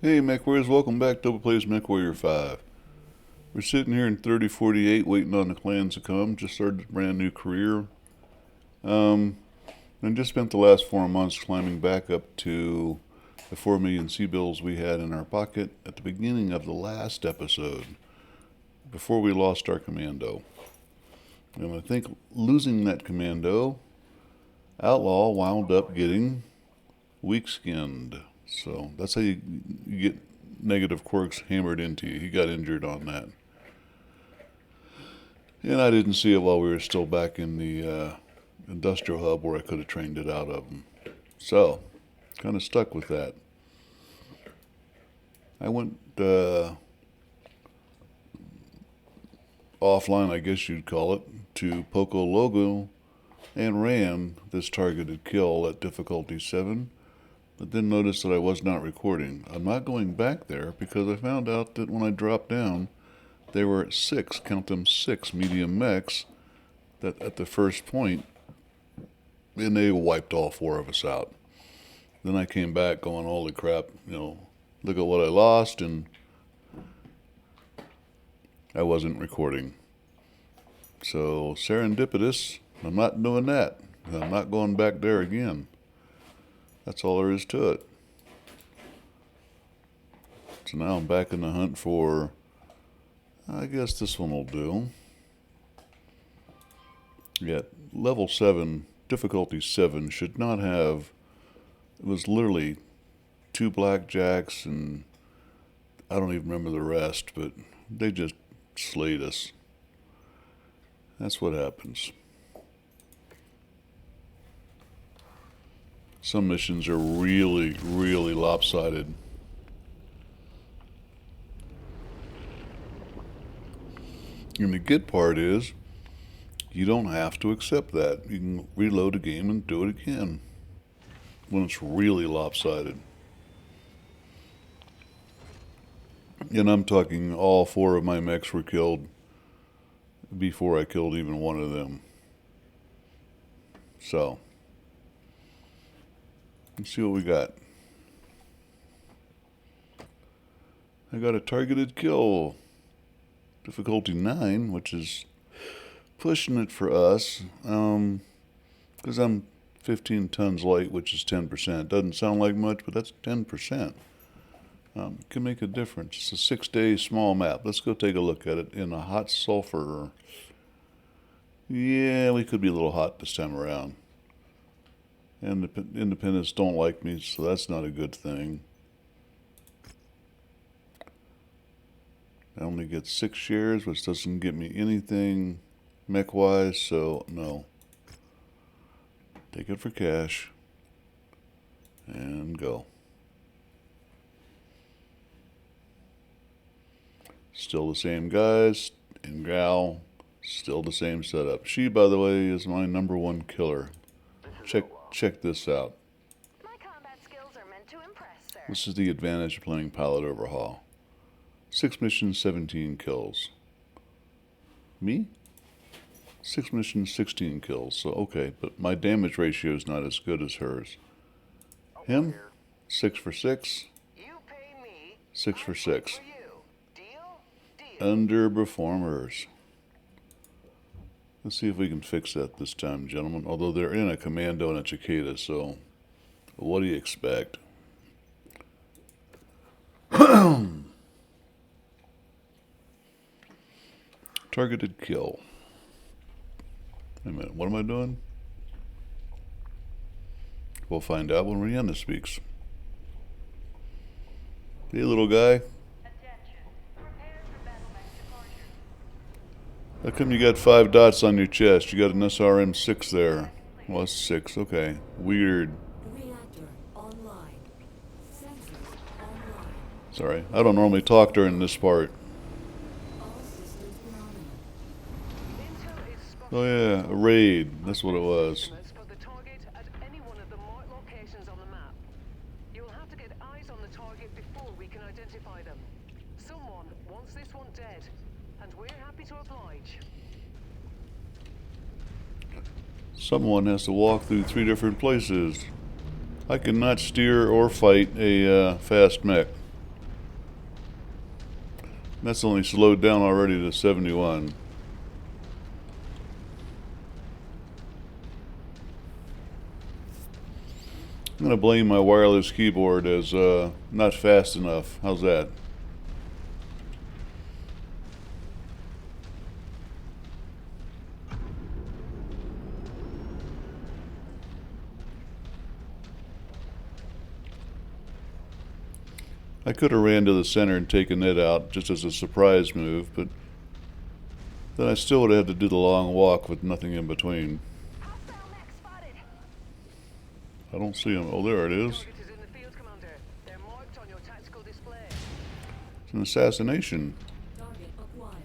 Hey Mechwarriors, welcome back to Plays Mechwarrior 5. We're sitting here in 3048 waiting on the clans to come. Just started a brand new career. And just spent the last 4 months climbing back up to the 4 million sea bills we had in our pocket at the beginning of the last episode, before we lost our commando. And I think losing that commando, Outlaw wound up getting weak-skinned. So that's how you get negative quirks hammered into you. He got injured on that. And I didn't see it while we were still back in the industrial hub where I could have trained it out of him. So, kind of stuck with that. I went offline, I guess you'd call it, to Poco Logo and ran this targeted kill at difficulty 7. But then noticed that I was not recording. I'm not going back there because I found out that when I dropped down, there were 6, count them 6 medium mechs that at the first point, and they wiped all 4 of us out. Then I came back going, holy crap, look at what I lost, and I wasn't recording. So serendipitous, I'm not doing that. I'm not going back there again. That's all there is to it. So now I'm back in the hunt for, I guess this one will do. Yet level 7, difficulty 7 should not have, it was literally 2 blackjacks and I don't even remember the rest, but they just slayed us. That's what happens. Some missions are really, really lopsided. And the good part is, you don't have to accept that. You can reload the game and do it again when it's really lopsided. And I'm talking all 4 of my mechs were killed before I killed even one of them. So, let's see what we got. I got a targeted kill. Difficulty 9, which is pushing it for us. Because I'm 15 tons light, which is 10%. Doesn't sound like much, but that's 10%. Can make a difference. It's a 6-day small map. Let's go take a look at it in a hot sulfur. Yeah, we could be a little hot this time around. And the independents don't like me, so that's not a good thing. I only get 6 shares, which doesn't get me anything mech-wise, so no. Take it for cash. And go. Still the same guys and gal. Still the same setup. She, by the way, is my #1 killer. Check this out. My combat skills are meant to impress, sir. This is the advantage of playing Pilot Overhaul. 6 missions, 17 kills. Me? 6 missions, 16 kills. So, okay, but my damage ratio is not as good as hers. Him? 6 for 6. You pay me. 6 for 6. For you. Deal? Deal. Underperformers. Let's see if we can fix that this time, gentlemen. Although they're in a commando and a cicada, so what do you expect? Targeted kill. Wait a minute, what am I doing? We'll find out when Rihanna speaks. Hey, little guy. How come you got 5 dots on your chest? You got an SRM 6 there. Well, that's 6, okay. Weird. Reactor online. Sensors online. Sorry, I don't normally talk during this part. All systems nominal. Intel is spotted. Oh yeah, a raid. That's what it was. For the target at any one of the marked locations on the map. You will have to get eyes on the target before we can identify them. Someone wants this one dead, and we're happy to oblige. Someone has to walk through 3 different places. I cannot steer or fight a fast mech. That's only slowed down already to 71. I'm going to blame my wireless keyboard as not fast enough. How's that? I could have ran to the center and taken it out just as a surprise move, but then I still would have had to do the long walk with nothing in between. Hostile mech spotted. I don't see him. Oh, there it is. Target is in the field, Commander. They're marked on your tactical display. It's an assassination. Target acquired.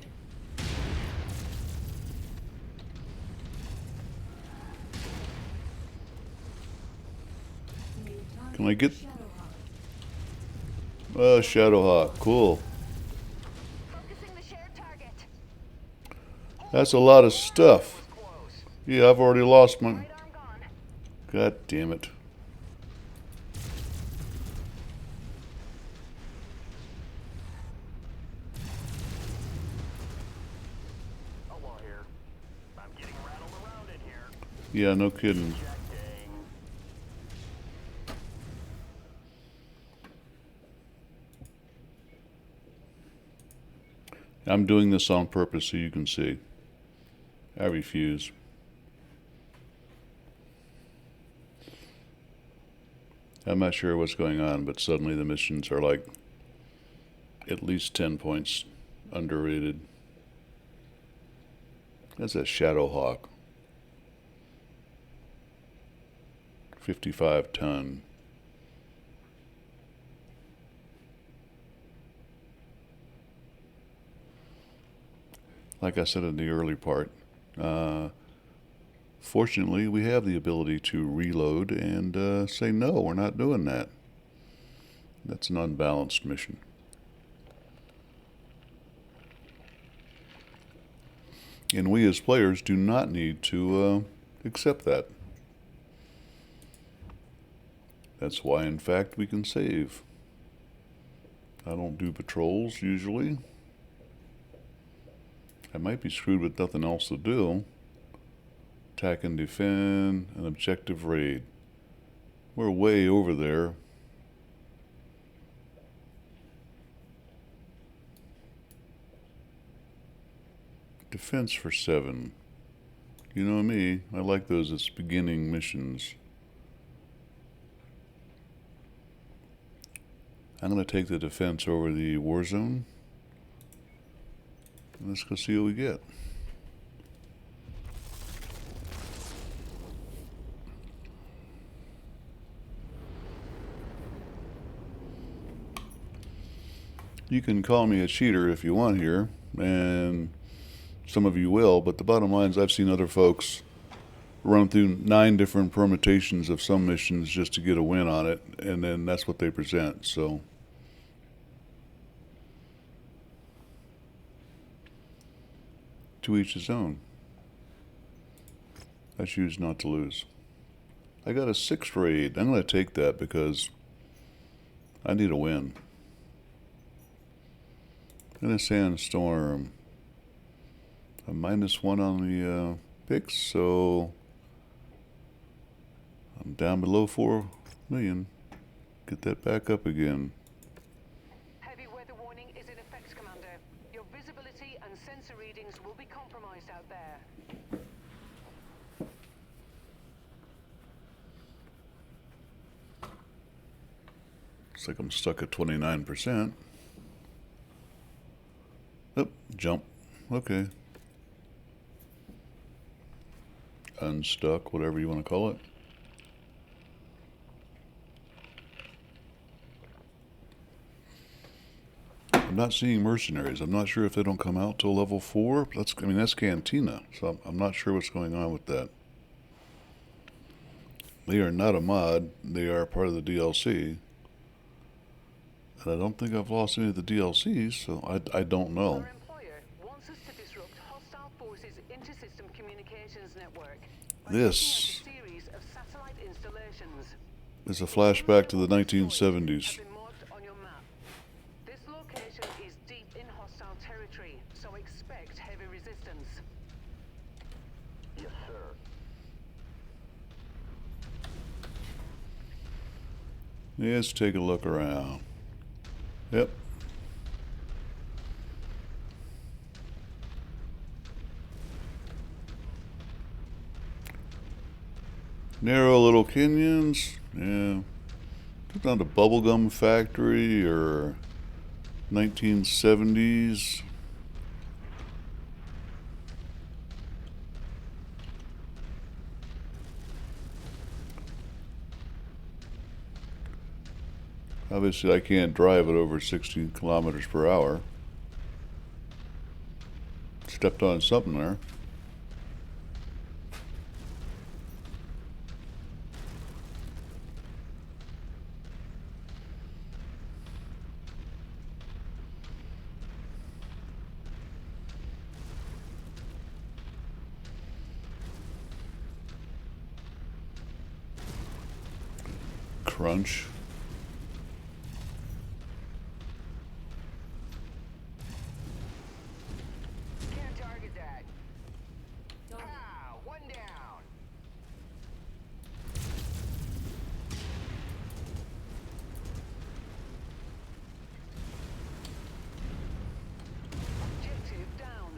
New target. Can I get Shadowhawk. Shadowhawk? Cool. Focusing the shared target. That's a lot of stuff. Close. Yeah, I've already lost my... Right arm gone. God damn it. Outlaw here. I'm getting rattled around in here. Yeah, no kidding. Checking. I'm doing this on purpose so you can see. I refuse. I'm not sure what's going on, but suddenly the missions are like at least 10 points underrated. That's a Shadowhawk. 55 ton. Like I said in the early part, fortunately we have the ability to reload and say no, we're not doing that. That's an unbalanced mission. And we as players do not need to accept that. That's why, in fact, we can save. I don't do patrols usually. I might be screwed with nothing else to do. Attack and defend, an objective raid. We're way over there. Defense for 7. You know me, I like those as beginning missions. I'm going to take the defense over the war zone. Let's go see what we get. You can call me a cheater if you want here, and some of you will, but the bottom line is I've seen other folks run through 9 different permutations of some missions just to get a win on it, and then that's what they present, so... To each his own. I choose not to lose. I got a 6th raid. I'm going to take that because I need a win. In a sandstorm. A -1 on the picks, so I'm down below 4 million. Get that back up again. Heavy weather warning is in effect, Commander. Your visibility and sensor readings will be compromised out there. Looks like I'm stuck at 29%. Oh, jump. Okay. Unstuck, whatever you want to call it. I'm not seeing mercenaries. I'm not sure if they don't come out till level 4. That's Cantina, so I'm not sure what's going on with that. They are not a mod. They are part of the DLC. And I don't think I've lost any of the DLCs, so I don't know. Our employer wants us to disrupt hostile forces' inter-system communications network. by This taking out a series of satellite installations. is a flashback to the 1970s. Have been marked on your map. This location is deep in hostile Let's take a look around. Yep. Narrow little canyons. Yeah. It's not a bubblegum factory or 1970s. Obviously, I can't drive at over 16 kilometers per hour. Stepped on something there. Crunch. Can't target that. Target. Ah, one down. Objective down.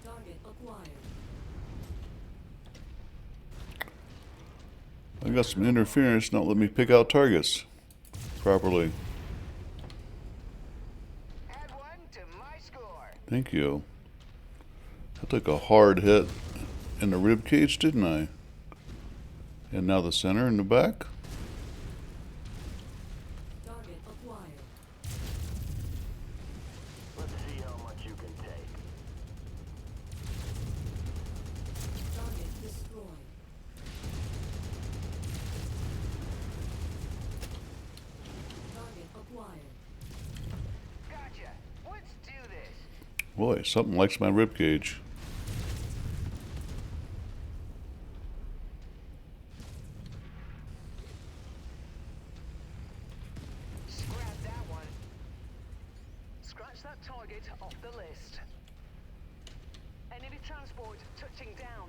Target acquired. I got some interference not letting me pick out targets properly. Add one to my score. Thank you. I took a hard hit in the rib cage, didn't I? And now the center and the back. Target acquired. Let's see how much you can take. Target destroyed. Target acquired. Gotcha. Let's do this. Boy, something likes my rib cage. Scrap that one. Scratch that target off the list. Enemy transport touching down.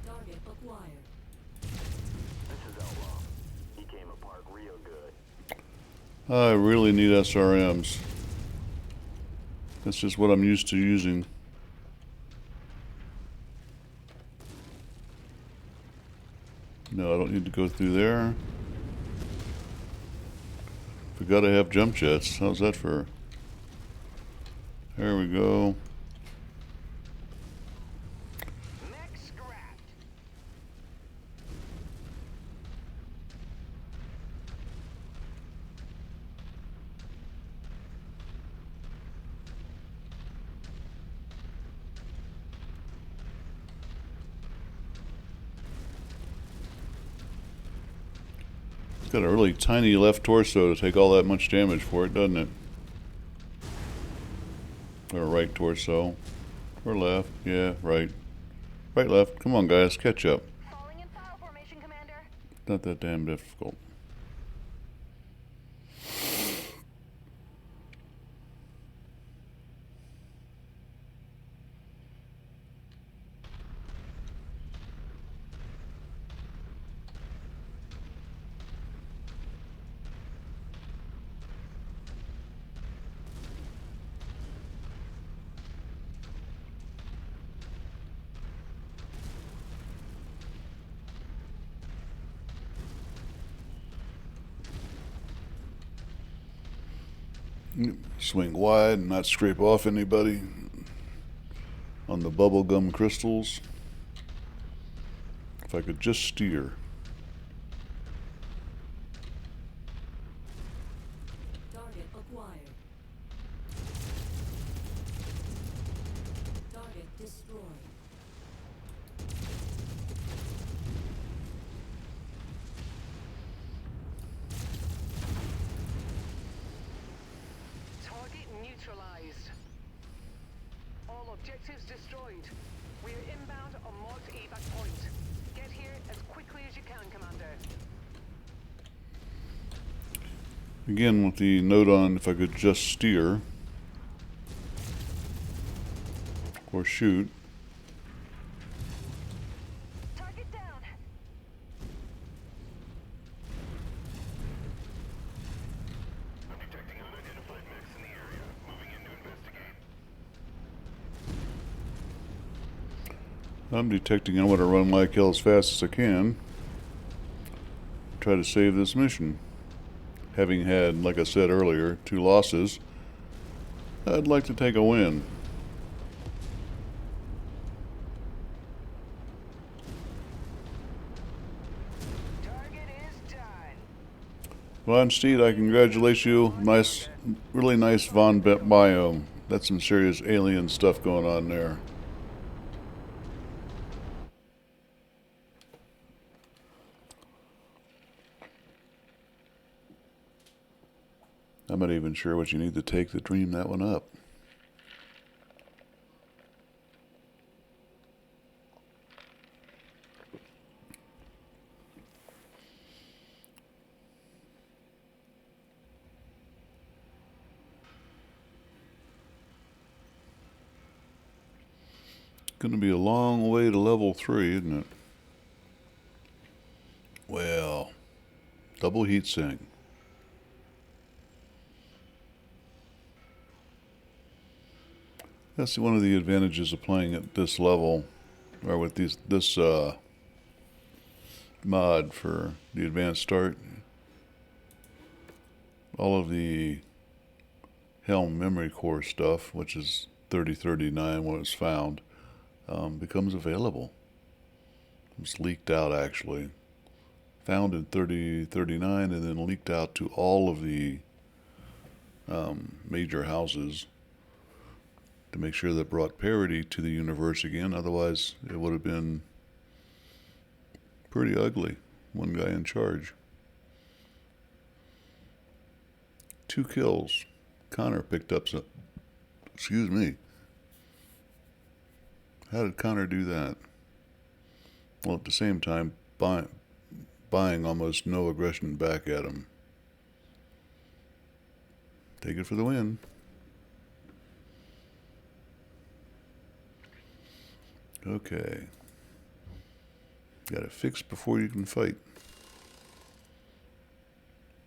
Target acquired. This is Outlaw. He came apart real good. I really need SRMs. That's just what I'm used to using. No, I don't need to go through there. We gotta have jump jets. How's that for? There we go. Mech scrapped. It's got a really tiny left torso to take all that much damage for it, doesn't it? Or right torso. Or left. Yeah, right. Right, left. Come on, guys. Catch up. Falling in file formation, Commander. Not that damn difficult. Swing wide and not scrape off anybody on the bubblegum crystals. If I could just steer. Target acquired. Target destroyed. Target neutralized. All objectives destroyed. We're inbound on marked evac point. Get here as quickly as you can, Commander. Again, with the note on if I could just steer. Or shoot. Target down. I'm detecting unidentified mechs in the area. Moving in to investigate. I'm detecting I want to run my kill as fast as I can. Try to save this mission. Having had, like I said earlier, 2 losses, I'd like to take a win. Target is done. Von Steed, I congratulate you. Nice, really nice Von Bet biome. That's some serious alien stuff going on there. I'm not even sure what you need to take to dream that one up. Going to be a long way to level 3, isn't it? Well, double heat sink. That's one of the advantages of playing at this level, or with this mod for the advanced start. All of the Helm memory core stuff, which is 3039 when it's found, becomes available. It was leaked out actually. Found in 3039 and then leaked out to all of the major houses to make sure that brought parity to the universe again. Otherwise, it would have been pretty ugly. One guy in charge. 2 kills. Connor picked up some. Excuse me. How did Connor do that? Well, at the same time, buying almost no aggression back at him. Take it for the win. Okay. Got to fix before you can fight.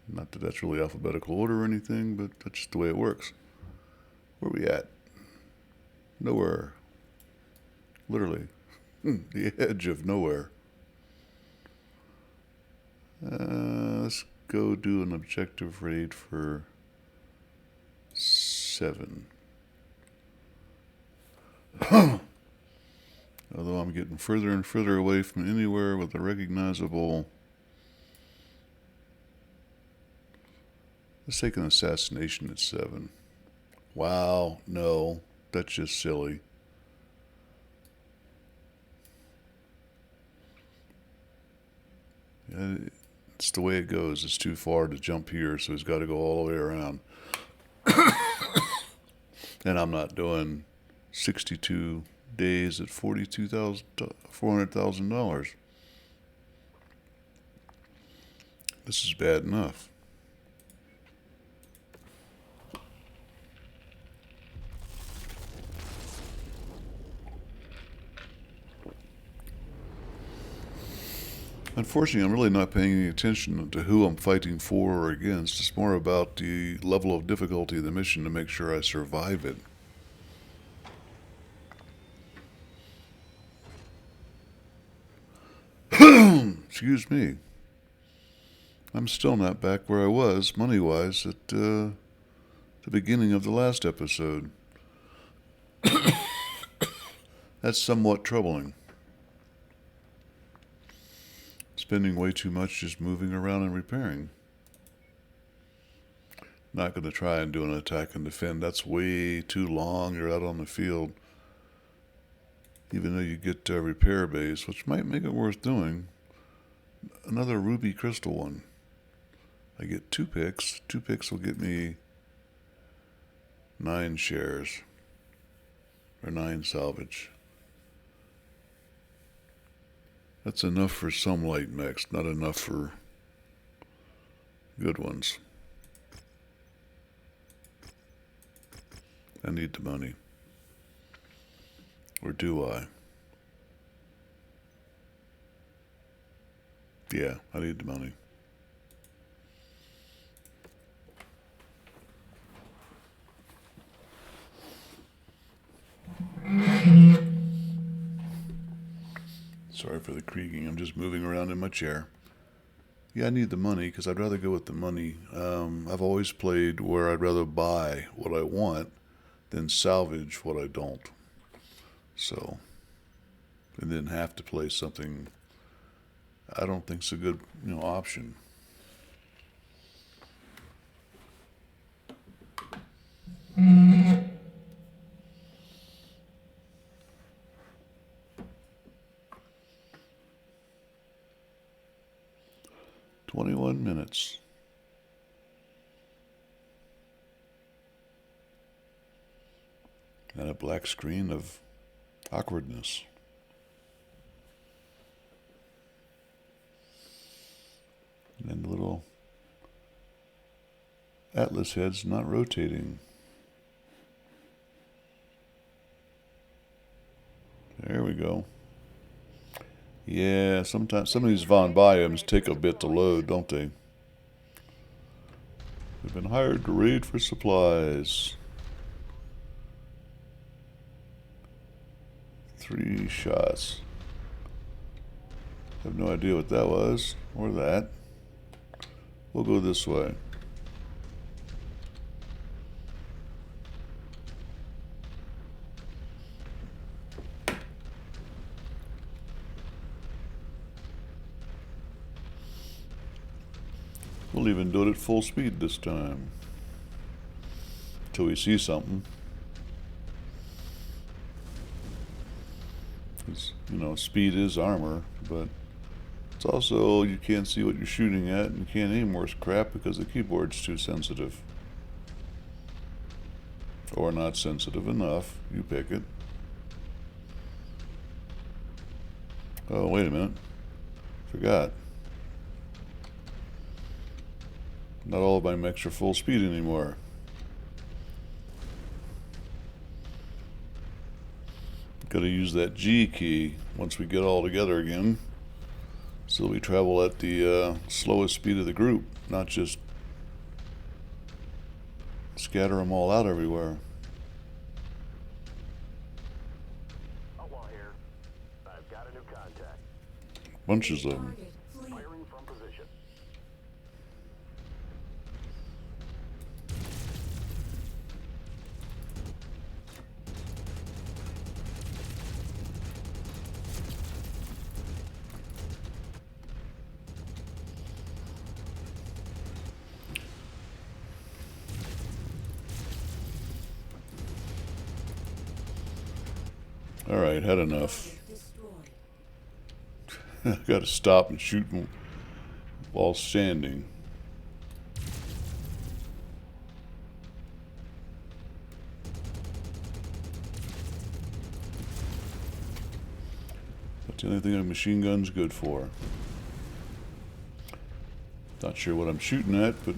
Not that that's really alphabetical order or anything, but that's just the way it works. Where are we at? Nowhere. Literally. The edge of nowhere. Let's go do an objective raid for 7. Although I'm getting further and further away from anywhere with a recognizable... Let's take an assassination at 7. Wow, no, that's just silly. It's the way it goes. It's too far to jump here, so he's got to go all the way around. And I'm not doing 62 days at $400,000. This is bad enough. Unfortunately, I'm really not paying any attention to who I'm fighting for or against. It's more about the level of difficulty of the mission to make sure I survive it. Excuse me. I'm still not back where I was, money-wise, at the beginning of the last episode. That's somewhat troubling. Spending way too much just moving around and repairing. Not going to try and do an attack and defend. That's way too long. You're out on the field. Even though you get a repair base, which might make it worth doing. Another ruby crystal one. I get 2 picks. 2 picks will get me 9 shares. Or 9 salvage. That's enough for some light mechs, not enough for good ones. I need the money. Or do I? Yeah, I need the money. Sorry for the creaking. I'm just moving around in my chair. Yeah, I need the money because I'd rather go with the money. I've always played where I'd rather buy what I want than salvage what I don't. So, and then have to play something I don't think's a good, option. "21 minutes. And a black screen of awkwardness. And the little atlas head's not rotating. There we go. Yeah, sometimes some of these Von biomes take a bit to load, don't they? We've been hired to raid for supplies. 3 shots. Have no idea what that was, or that. We'll go this way. We'll even do it at full speed this time. Till we see something. Because, speed is armor, but it's also you can't see what you're shooting at and you can't aim worth crap because the keyboard's too sensitive. Or not sensitive enough. You pick it. Oh, wait a minute. Forgot. Not all of my mechs are full speed anymore. Gotta use that G key once we get all together again. So we travel at the slowest speed of the group, not just scatter them all out everywhere. Outlaw here. I've got a new contact. Bunches of them. Target fleet. Firing from position. Alright, had enough. Target destroyed. I gotta stop and shoot while standing. That's the only thing a machine gun's good for. Not sure what I'm shooting at, but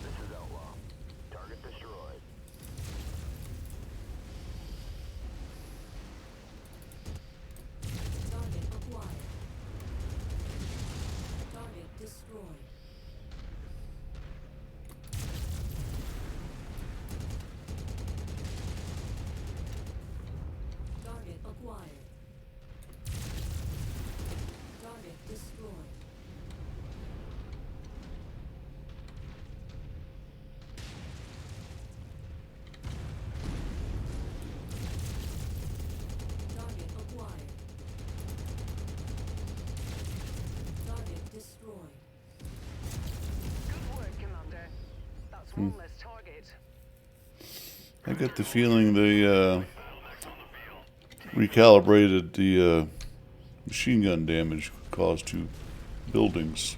This is Outlaw. Target destroyed. Target acquired. Target destroyed. Target acquired. Target destroyed. Target acquired. Target destroyed. Good work, Commander. That's one less target. I get the feeling they recalibrated the machine gun damage caused to buildings.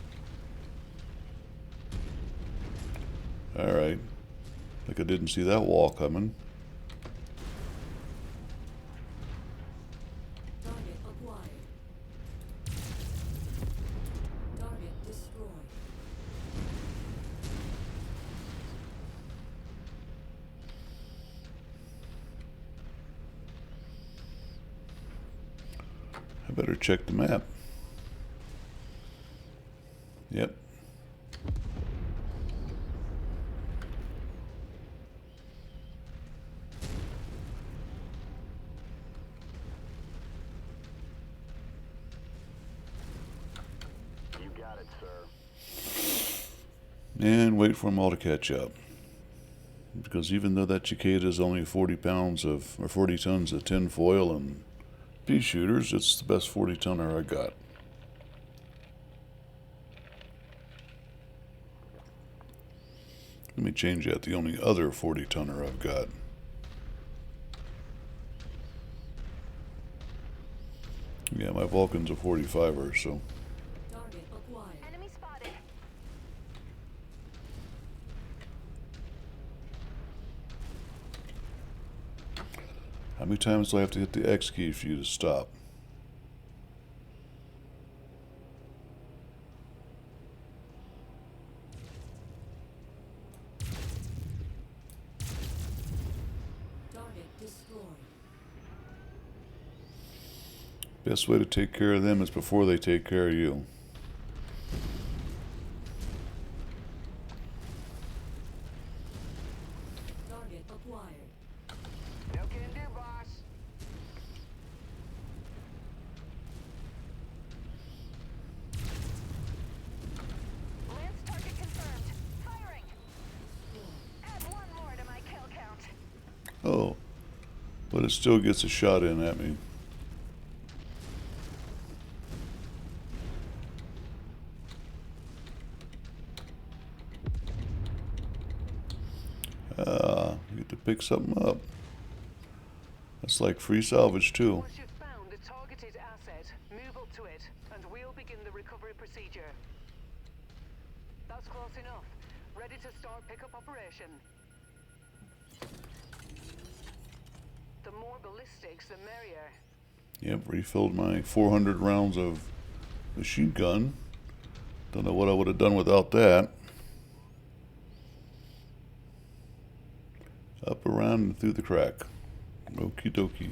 Alright. Like I didn't see that wall coming. better check the map. Yep. You got it, sir. And wait for them all to catch up. Because even though that cicada is only 40 pounds of, or 40 tons of tin foil and pea shooters, it's the best 40 tonner I got. Let me change that. The only other 40 tonner I've got. Yeah, my Vulcan's a 45er, so. Target acquired. Enemy spotted. How many times do I have to hit the X key for you to stop? Target destroyed. Best way to take care of them is before they take care of you. Target acquired. No can do, boss. Lance target confirmed. Firing. Add one more to my kill count. Oh, but it still gets a shot in at me. You get to pick something up. That's like free salvage too. Once you've found a targeted asset, move up to it, and we'll begin the recovery procedure. That's close enough. Ready to start pickup operation. The more ballistics, the merrier. Yep, refilled my 400 rounds of machine gun. Don't know what I would have done without that. Up, around, and through the crack. Okie dokie.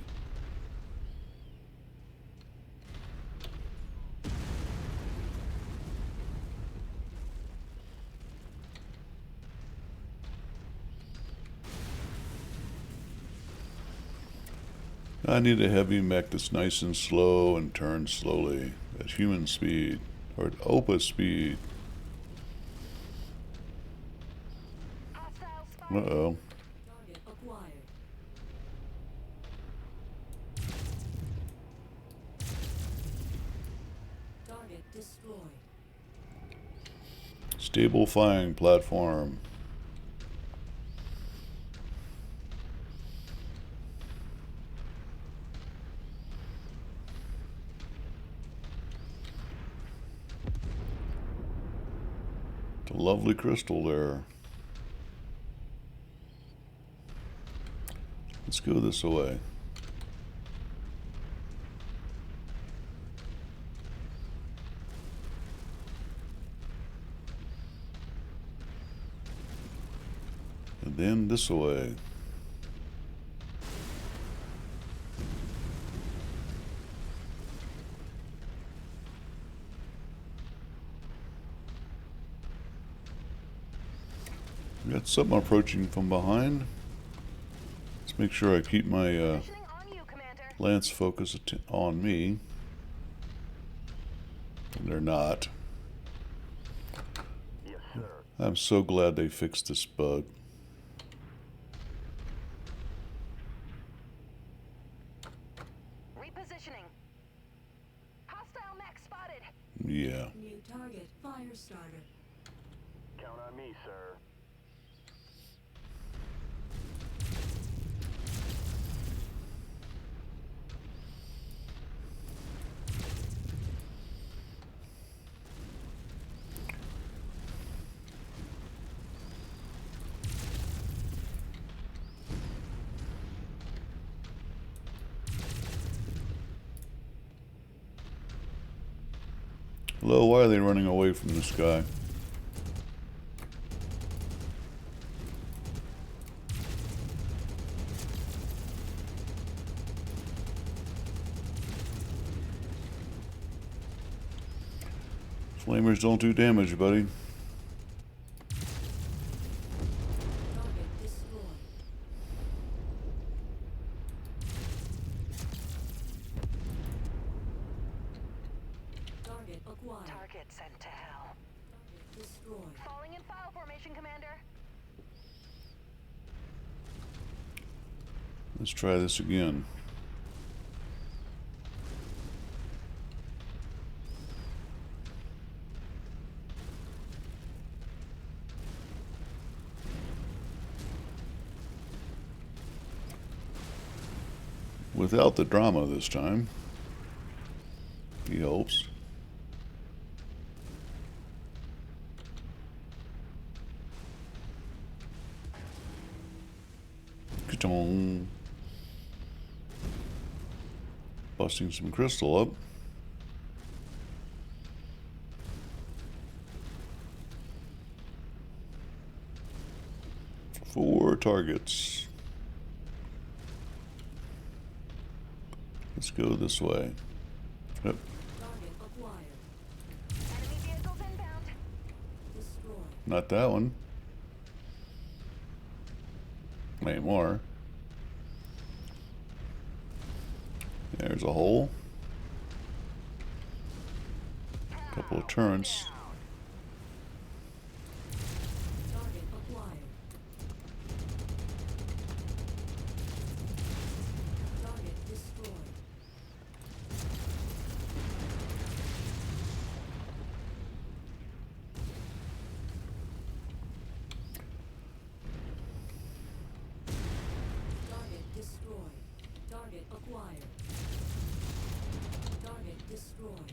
I need a heavy mech that's nice and slow and turns slowly at human speed, or at opus speed. Hostile spotted. Uh-oh. Target acquired. Target destroyed. Stable flying platform. It's a lovely crystal there. Let's go this way. And then this way. We got something approaching from behind. Let's make sure I keep my Positioning on you, Commander. lance focus on me. And they're not. Yes, sir. I'm so glad they fixed this bug. Repositioning. Hostile mech spotted. Yeah. New target fire starter. Count on me, sir. Hello, why are they running away from this guy? Flamers don't do damage, buddy. Target destroyed. Target acquired. Target sent to hell. Target destroyed. Falling in file formation, Commander. Let's try this again. Without the drama this time. He hopes. Ka-tong. Busting some crystal up. Four targets. Let's go this way. Yep. Target acquired. Enemy vehicles inbound. Destroyed. Not that one. Anymore. There's a hole. Couple of turrets. Target acquired. Target destroyed. Target destroyed. Target acquired. Target destroyed.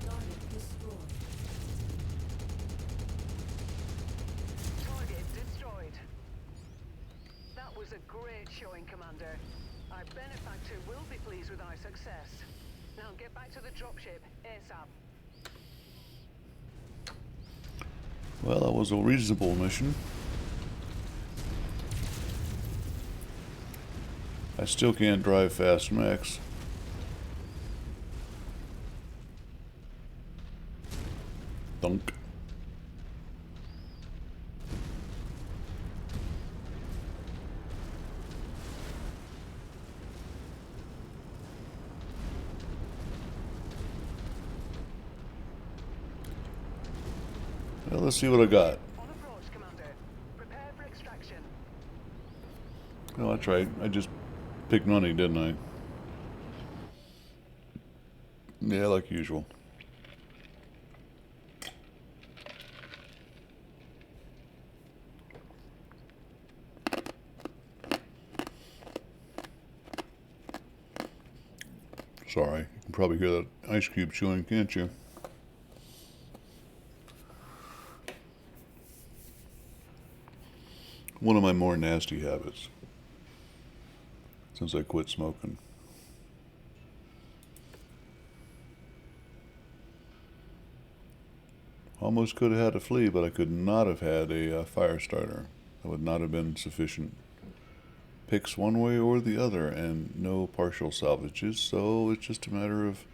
Target destroyed. Target destroyed. That was a great showing, Commander. Our benefactor will be pleased with our success. Now get back to the dropship ASAP. Well, that was a reasonable mission. I still can't drive fast mechs. Thunk. Well, let's see what I got. On approach, Commander. Prepare for extraction. Oh, that's right. I just picked money, didn't I? Yeah, like usual. Sorry, you can probably hear that ice cube chewing, can't you? One of my more nasty habits since I quit smoking. Almost could have had a flea, but I could not have had a fire starter. That would not have been sufficient picks one way or the other, and no partial salvages, so it's just a matter of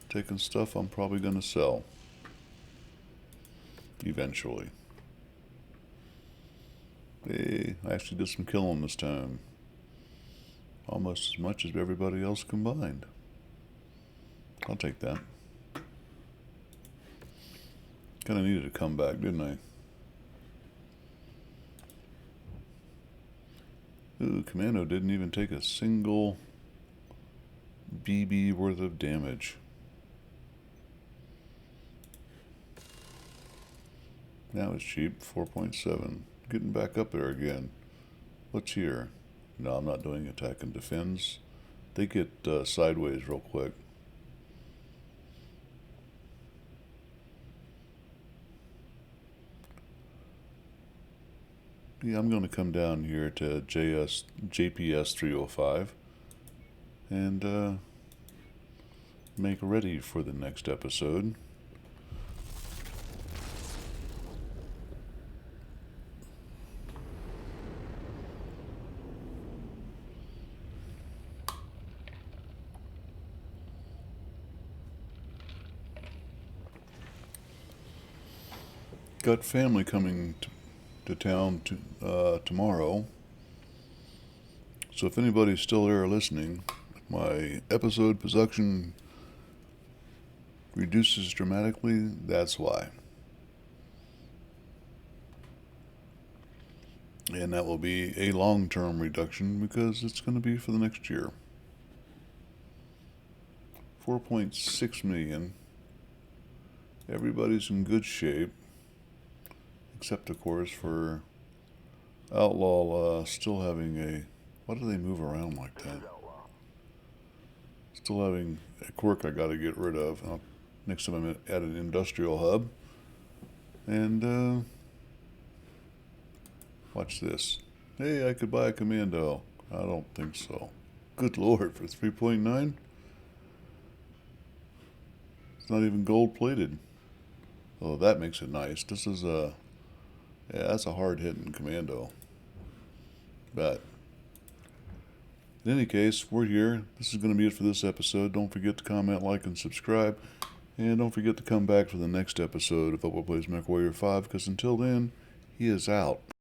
taking stuff I'm probably going to sell eventually. Hey, I actually did some killing this time. Almost as much as everybody else combined. I'll take that. Kinda needed a comeback, didn't I? Ooh, Commando didn't even take a single BB worth of damage. That was cheap, 4.7. Getting back up there again. What's here? No, I'm not doing attack and defense. They get sideways real quick. Yeah, I'm going to come down here to JPS 305 and make ready for the next episode. got family coming to town tomorrow. So if anybody's still there listening, my episode production reduces dramatically. That's why. And that will be a long-term reduction because it's going to be for the next year. 4.6 million. Everybody's in good shape. Except, of course, for Outlaw still having a... Why do they move around like that? Still having a quirk I got to get rid of. Next time I'm at an industrial hub. And, watch this. Hey, I could buy a commando. I don't think so. Good lord, for 3.9? It's not even gold plated. Oh, that makes it nice. This is a... Yeah, that's a hard-hitting commando. But... in any case, we're here. This is going to be it for this episode. Don't forget to comment, like, and subscribe. And don't forget to come back for the next episode of Football Plays Mechwarrior 5, because until then, he is out.